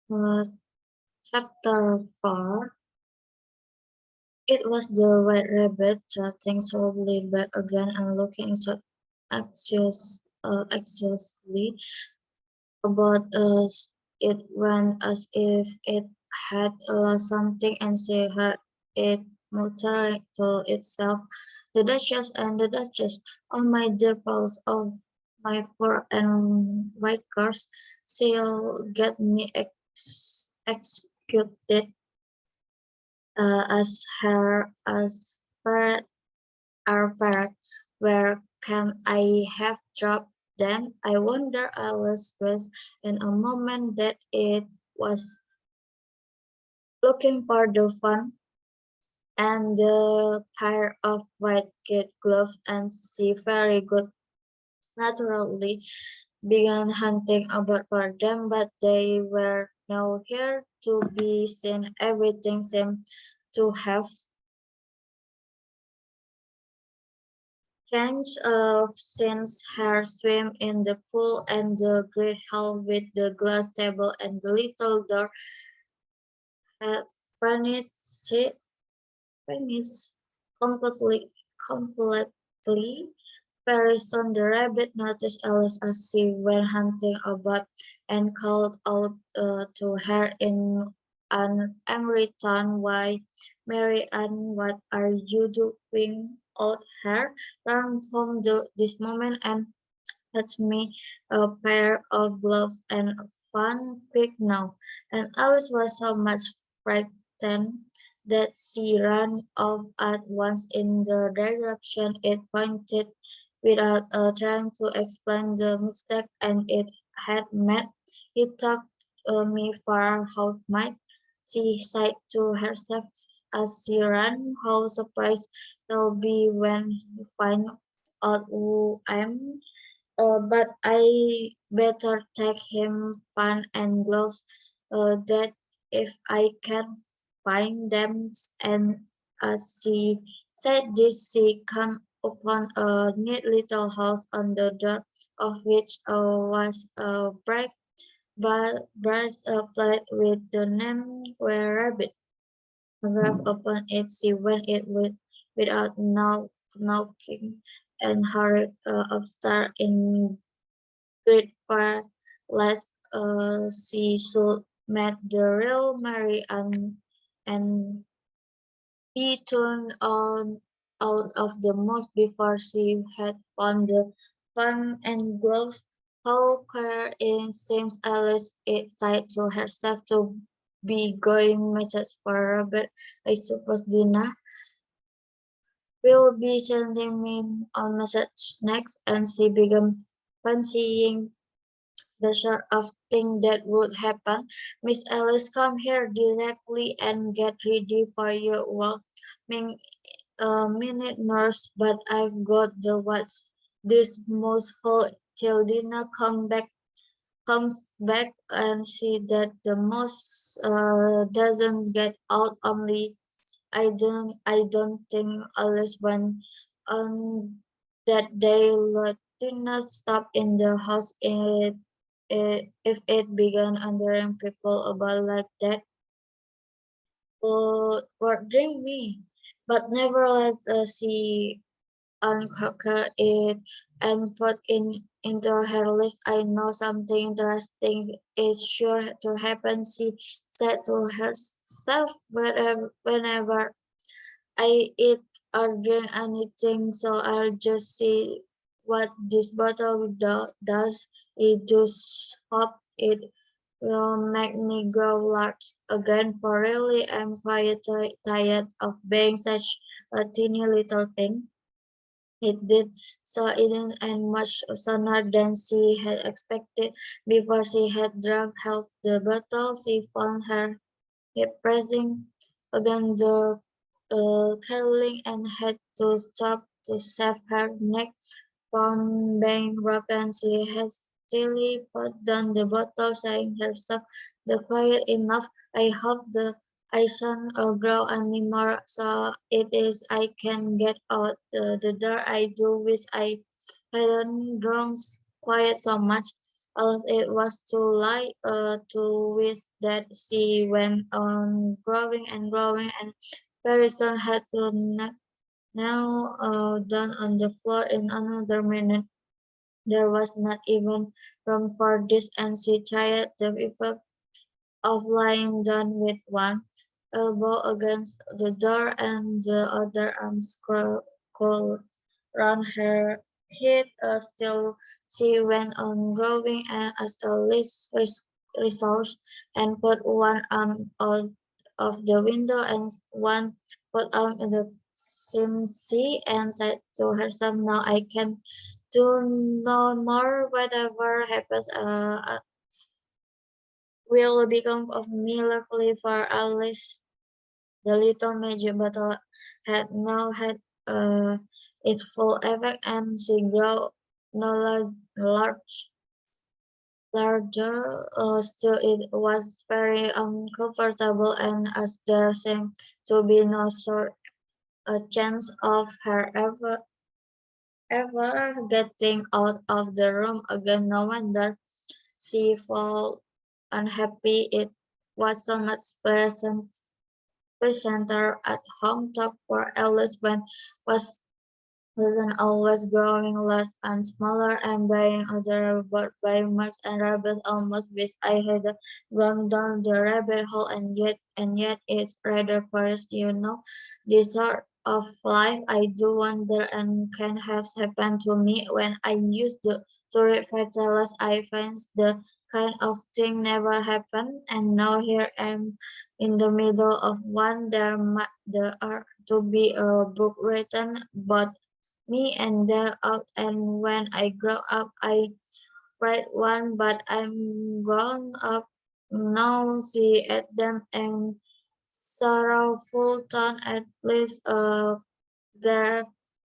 Uh, Chapter 4. It was the white rabbit trotting slowly back again and looking so anxiously about us. It went as if it had lost something and she heard it muttering to itself, "The Duchess and the Duchess, oh my dear pals, oh my poor and white cars, she'll get me executed as per our fact. Where can I have dropped them? I wonder." Alice was in a moment that it was looking for the fun and the pair of white kid gloves, and she very good naturally began hunting about for them, but they were nowhere to be seen. Everything seemed to have changed since her swim in the pool and the great hall with the glass table and the little door had furnished furnished completely. Very soon the rabbit noticed Alice as she went hunting about and called out to her in an angry tone, "Why, Mary Ann, what are you doing out here? Run home this moment and fetch me a pair of gloves and a fun quick now." And Alice was so much frightened that she ran off at once in the direction it pointed without trying to explain the mistake and it had made. "He took me far out, might," she sighed to herself as she ran. "How surprised he'll be when he finds out who I am. But I better take him fan and gloves that if I can find them." And as she said this, she came upon a neat little house on the door of which was a bright brass plate with the name "Were Rabbit" engraved upon it. She went it without knocking and hurried upstairs in great fear lest she should meet the real Mary and be turned on out of the mouse before she had found the fun and gloves. "How queer it seems," Alice sighed to herself, "to be going message for Robert. I suppose Dina will be sending me a message next," and she began fancying the sort of thing that would happen. "Miss Alice, come here directly and get ready for your walk. Ming, minute, nurse, but I've got the watch this most hole till dinner comes back and see that the mouse doesn't get out. Only I don't think Alice went on that day. Let dinner stop in the house. If it began undering people about like that would drink me." But nevertheless, she uncovered it and put into her lips. "I know something interesting is sure to happen," she said to herself. Whenever I eat or drink anything, so I'll just see what this bottle does. It does hope it will make me grow large again, for really I'm quite tired of being such a teeny little thing. It did so even and much sooner than she had expected. Before she had drunk half the bottle, she found her hip pressing against the ceiling and had to stop to save her neck from being broken. She hastily put down the bottle, saying herself, "The quiet enough. I hope I shan't grow any more. So it is I can get out the door. I do wish I hadn't drunk quite so much." As it was too wish that she went on growing and growing, and very soon had to kneel down on the floor in another minute. There was not even room for this, and she tried the effect of lying down with one elbow against the door and the other arm curled round her head. Still, she went on growing and as a least resource and put one arm out of the window and one foot out in the chimney and said to herself, "Now I can do no more. Whatever happens, will become of me. Luckily for Alice, the little magic bottle had now had its full effect, and she grew no larger. Still, it was very uncomfortable, and as there seemed to be no sort a chance of her ever getting out of the room again, no wonder she felt unhappy. It was so much pleasanter at home talk for Alice when was wasn't always growing less and smaller and being observed by much and rabbits almost wish I had gone down the rabbit hole and yet it's rather curious, this sort of life I do wonder and can have happened to me when I used to read fairy tales. I find the kind of thing never happened, and now here I am in the middle of one. There are to be a book written, but me and they're out, and when I grow up I write one, but I'm grown up now. See at them and sorrowful tone, at least there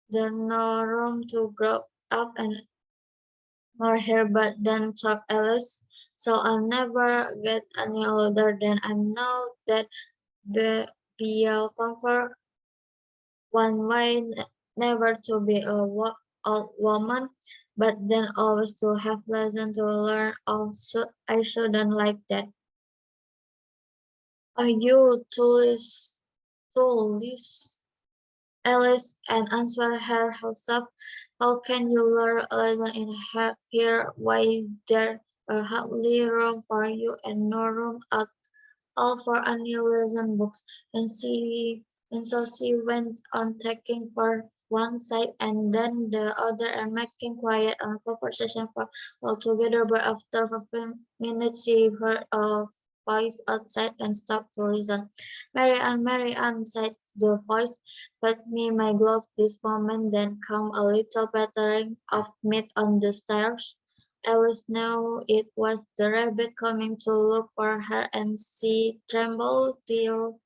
there no room to grow up and more here, but then talk Alice, so I'll never get any older than I'm now. That be a comfort one way, never to be a old woman, but then always to have lesson to learn. Also, I shouldn't like that. Are you toolist Alice and answer her herself? How can you learn a lesson in here? Why there are hardly room for you and no room at all for any lesson books, and so she went on taking for one side and then the other and making quiet and conversation for altogether. But after 15 minutes, she heard a voice outside and stopped to listen. Mary Ann," said the voice, "pass me my glove this moment." Then come a little pattering of meat on the stairs. Alice knew it was the rabbit coming to look for her, and she trembled till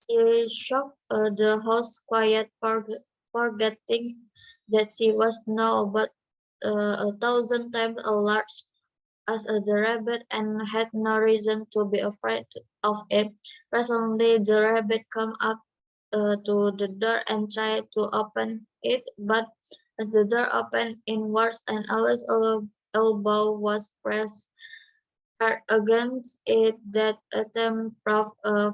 she shook the house quiet, forgetting that she was now but 1,000 times as large as the rabbit and had no reason to be afraid of it. Presently, the rabbit came up to the door and tried to open it, but as the door opened inwards and Alice's elbow was pressed hard against it, that attempt proved a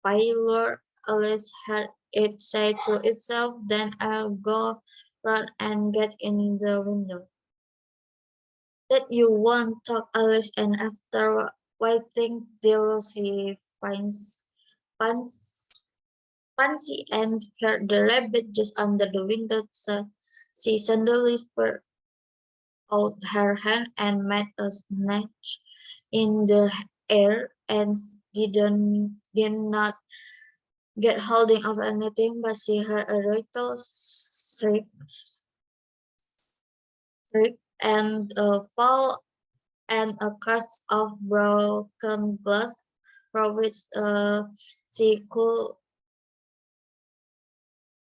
failure. Alice had it say to itself, "Then I'll go run and get in the window." That you won't talk, Alice, and after waiting till she finds Fancy and heard the rabbit just under the window, so she suddenly spread out her hand and made a snatch in the air and did not get holding of anything, but she heard a little shriek and a fall and a crash of broken glass, from which she could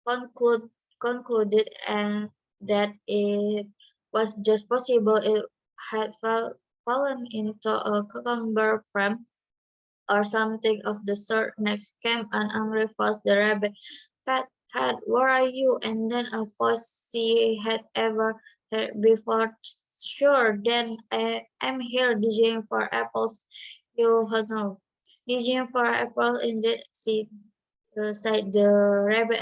conclude, concluded and that it was just possible it had fallen into a cucumber frame or something of the sort. Next came an angry voice, the rabbit. "Pat, where are you?" And then a voice she had ever heard before, Sure, then I'm here digging for apples. You know, digging for apples indeed, said the rabbit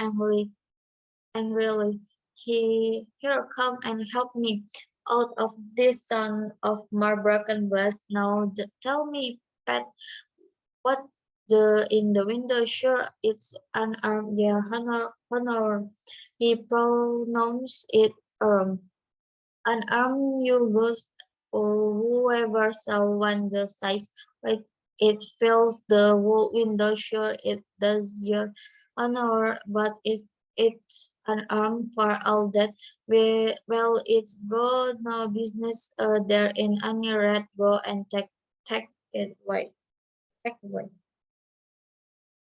angrily. Here, come and help me out of this son of my broken glass. Now, tell me, Pat, what's in the window? Sure, it's an arm. Yeah, honor. He pronounced it an arm you boost or whoever saw one the size like it fills the whole window. Sure, it does your honor, but it's an arm for all that. Well, it's go no business there in any red. Go and take it away. Take it away.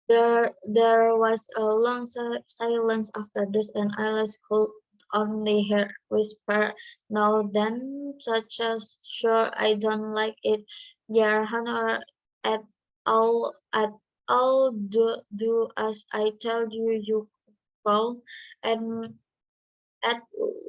There was a long silence after this, and Alice could only hear whisper now then, such as, "Sure, I don't like it, Your Honor, at at all. Do as I tell you, you call." And at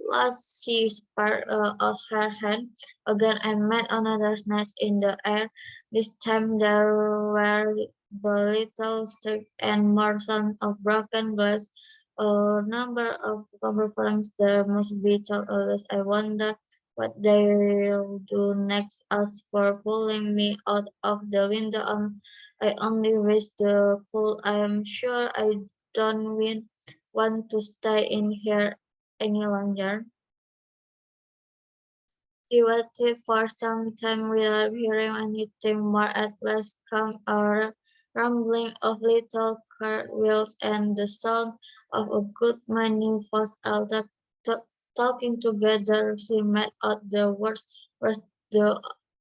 last she spread out her hand again and made another snatch in the air. This time there were the little streak and more sound of broken glass. A number of conference there must be told others. I wonder what they'll do next as for pulling me out of the window. I only wish the fool. I am sure I don't want to stay in here any longer. He waited for some time without hearing anything more. At last came a rumbling of little cart wheels and the sound of a good many voices all talking together. She made out the words was the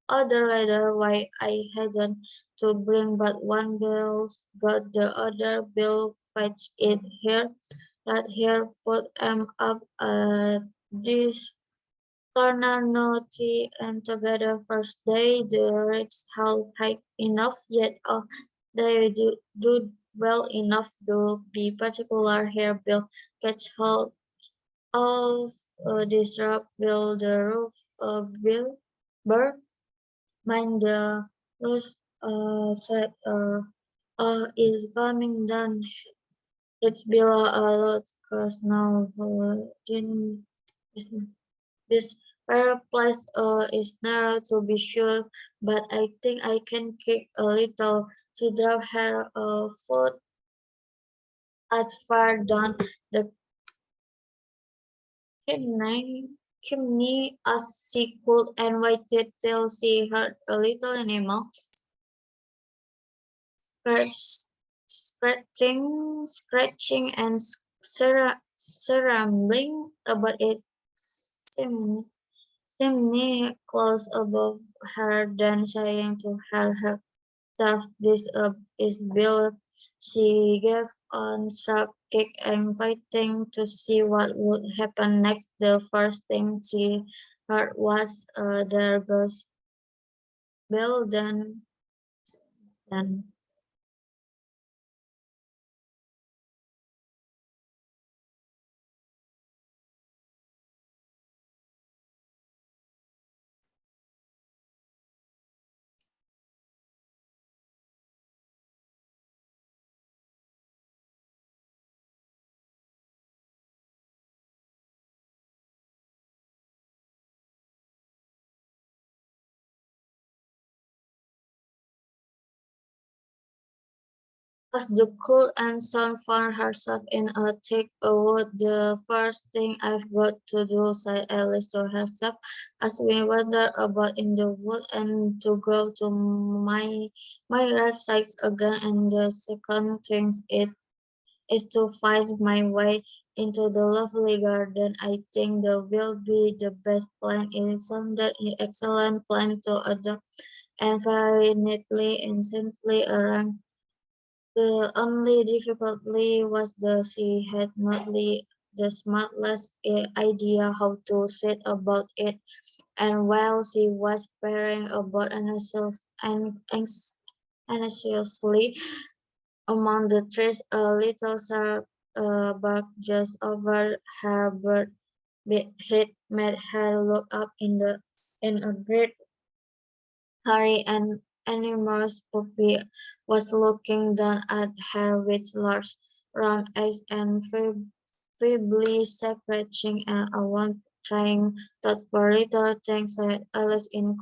other rider why I hadn't to bring but one bill's got the other bill fetch it here, right here, put 'em up this corner naughty and together first day the rates held high enough yet they do well enough to be particular here Bill catch hold of this drop will the roof bill burn mind the loose said is coming down it's below a lot cross now didn't this fireplace is narrow to be sure, but I think I can kick a little. She drove her foot as far down the chimney as she could and waited till she heard a little animal scratch, scratching and scrambling about it. Chimney close above her, then saying to herself, "This is Bill." She gave a sharp kick and waiting to see what would happen next. The first thing she heard was, "There goes Bill." Then as the cool and sun found herself in a thick wood, the first thing I've got to do, said Alice to herself, as we wandered about in the wood, and to grow to my right size again. And the second thing is to find my way into the lovely garden. I think that will be the best plan. It sounded an excellent plan to adopt and very neatly and simply arranged. The only difficulty was that she had not the smartest idea how to set about it, and while she was peering about anxiously among the trees, a little sharp bark just over her bird head made her look up in the in a great hurry, and animal's puppy was looking down at her with large round eyes and feebly scratching and around trying to for little things said Alice in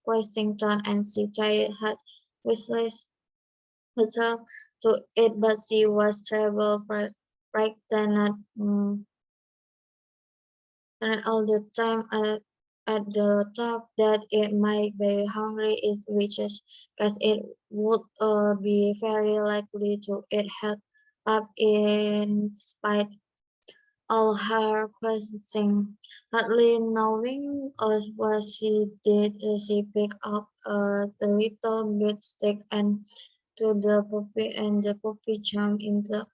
questing tone, and she tried hard whistle to it, but she was terrible for frightened and all the time at the top that it might be hungry it reaches, because it would be very likely to eat her up in spite all her questioning. Hardly knowing what she did, she picked up the little bit stick and to the puppy, and the puppy jumped into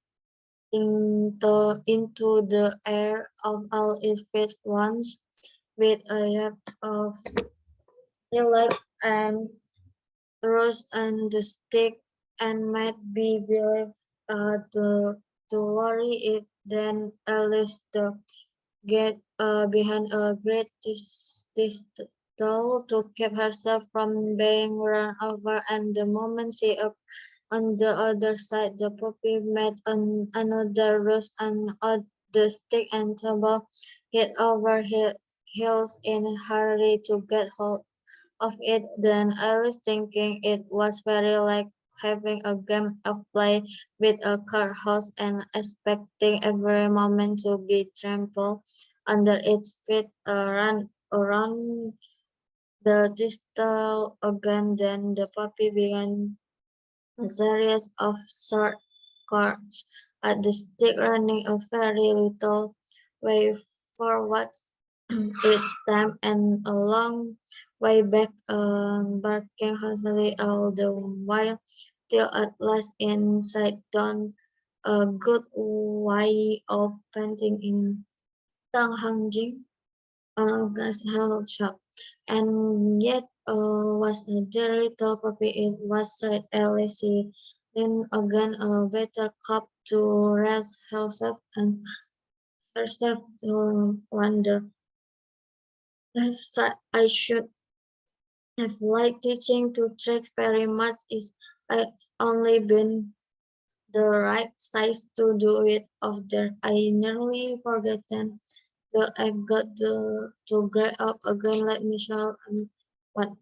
the air of all its feet once with a yap of delight and rose on the stick, and might be believed to worry it then Alice to get behind a great distance to keep herself from being run over, and the moment she up on the other side the puppy met another rose and on the stick and tumbled head over heels in a hurry to get hold of it. Then Alice, thinking it was very like having a game of play with a car horse and expecting every moment to be trampled under its feet, ran around the distal again. Then the puppy began a series of short cuts at the stick, running a very little way forward each time and a long way back, barking hastily all the while, till at last inside down a good way of panting in tongue hanging glass health shop. And yet was a dear little puppy it was, said Alice. Then again a better cup to rest herself to wonder. I should have liked teaching to tricks very much if I'd only been the right size to do it often. I nearly forgotten that I've got to grow up again like Michelle and what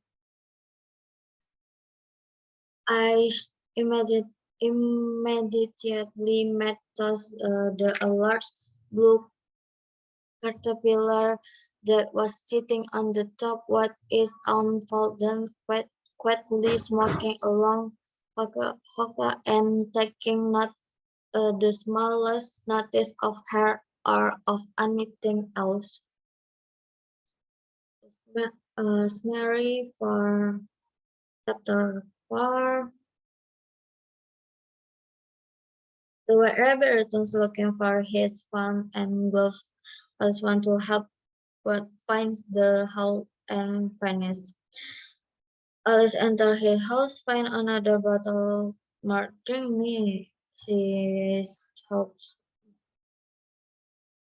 I immediately met the large blue caterpillar that was sitting on the top what is unfolded, quietly smoking along hookah and taking not the smallest notice of her or of anything else. Smerry for chapter 4. The rabbit returns looking for his phone and gloves as one to help, but finds the hole and vanishes. Alice enters his house, find another bottle marked "Drink me." She hopes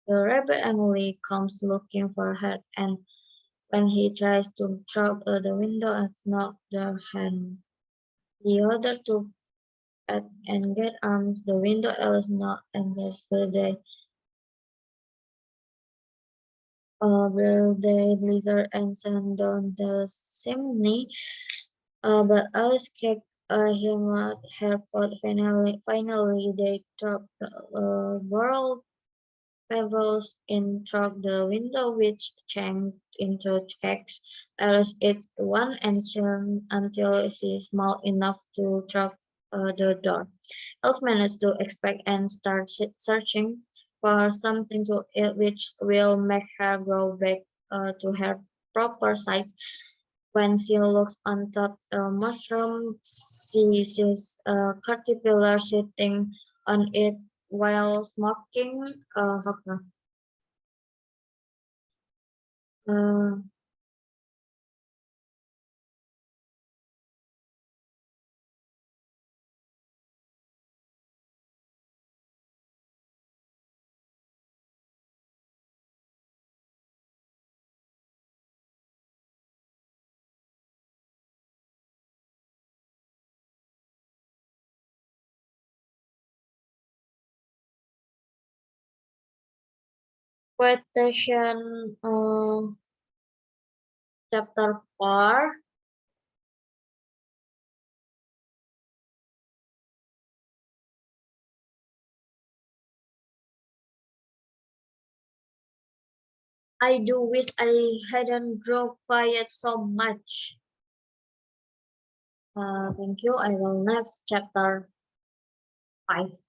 the rabbit Emily comes looking for her, and when he tries to throw out the window and knock the hand, the other two at and get arms. The window Alice not and will they glitter and sand down the chimney. But Alice kicked him out her foot. Finally, they dropped barrel pebbles in through the window, which changed into cakes. Alice ate one and churned until she's small enough to drop the door. Alice managed to expect and start searching for something to eat which will make her grow back to her proper size. When she looks on top a mushroom, she sees a caterpillar sitting on it while smoking a hookah. Uh, Quotation chapter 4. I do wish I hadn't drove quiet so much. Thank you. I will next chapter 5.